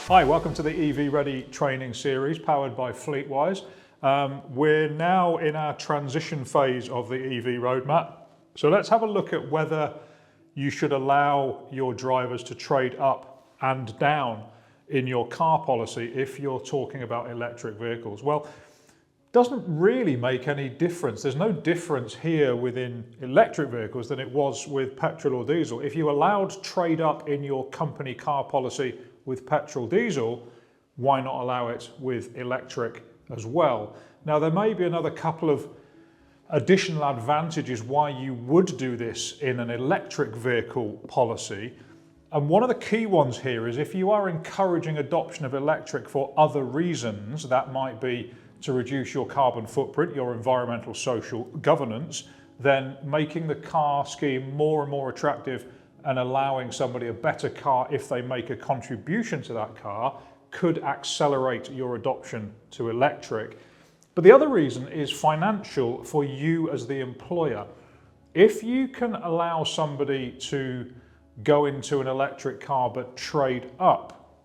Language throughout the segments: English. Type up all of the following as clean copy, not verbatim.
Hi, welcome to the EV Ready training series powered by FleetWise. We're now in our transition phase of the EV roadmap. So let's have a look at whether you should allow your drivers to trade up and down in your car policy if you're talking about electric vehicles. Well, it doesn't really make any difference. There's no difference here within electric vehicles than it was with petrol or diesel. If you allowed trade up in your company car policy with petrol diesel, why not allow it with electric as well? Now, there may be another couple of additional advantages why you would do this in an electric vehicle policy. And one of the key ones here is if you are encouraging adoption of electric for other reasons, that might be to reduce your carbon footprint, your environmental social governance, then making the car scheme more and more attractive and allowing somebody a better car if they make a contribution to that car could accelerate your adoption to electric. But the other reason is financial for you as the employer. If you can allow somebody to go into an electric car but trade up,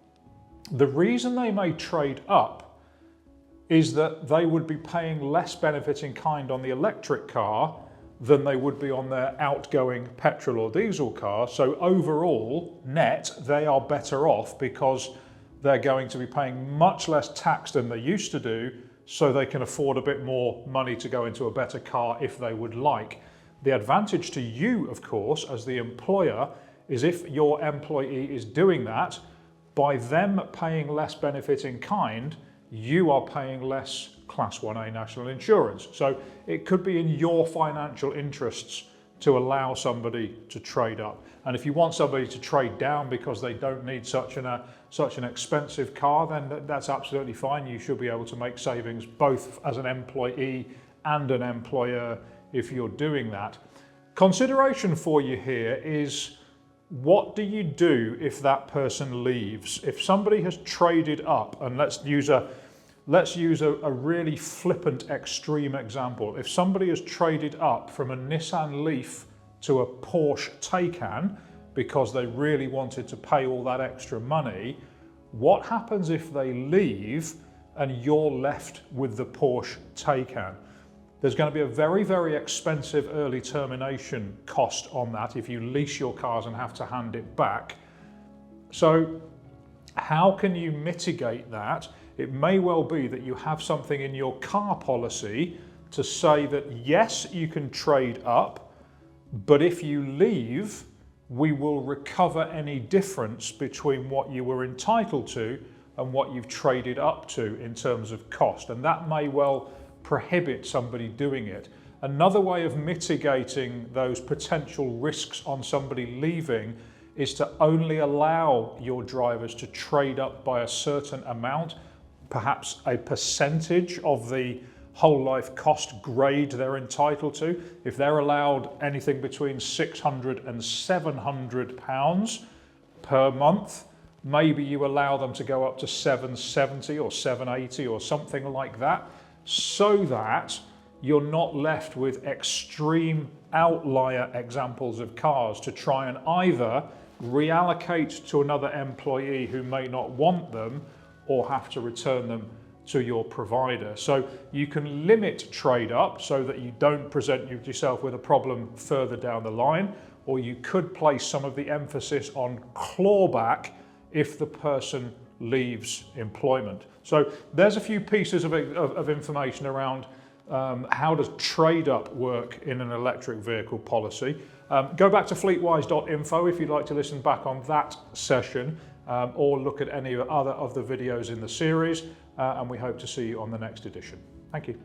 the reason they may trade up is that they would be paying less benefit in kind on the electric car than they would be on their outgoing petrol or diesel car. So overall, net, they are better off because they're going to be paying much less tax than they used to do, so they can afford a bit more money to go into a better car if they would like. The advantage to you, of course, as the employer, is if your employee is doing that, by them paying less benefit in kind, you are paying less Class 1A national insurance. So it could be in your financial interests to allow somebody to trade up. And if you want somebody to trade down because they don't need such an expensive car, then that's absolutely fine. You should be able to make savings both as an employee and an employer if you're doing that. Consideration for you here is, what do you do if that person leaves? If somebody has traded up, and let's use a really flippant extreme example. If somebody has traded up from a Nissan Leaf to a Porsche Taycan because they really wanted to pay all that extra money, what happens if they leave and you're left with the Porsche Taycan? There's going to be a very, very expensive early termination cost on that if you lease your cars and have to hand it back. So how can you mitigate that? It may well be that you have something in your car policy to say that yes, you can trade up, but if you leave, we will recover any difference between what you were entitled to and what you've traded up to in terms of cost. And that may well prohibit somebody doing it. Another way of mitigating those potential risks on somebody leaving is to only allow your drivers to trade up by a certain amount, perhaps a percentage of the whole life cost grade they're entitled to. If they're allowed anything between £600 and £700 per month, maybe you allow them to go up to £770 or £780 or something like that, so that you're not left with extreme outlier examples of cars to try and either reallocate to another employee who may not want them or have to return them to your provider. So you can limit trade up so that you don't present yourself with a problem further down the line, or you could place some of the emphasis on clawback if the person leaves employment. So there's a few pieces of information around how does trade up work in an electric vehicle policy. Go back to fleetwise.info if you'd like to listen back on that session, or look at any other of the videos in the series, and we hope to see you on the next edition. Thank you.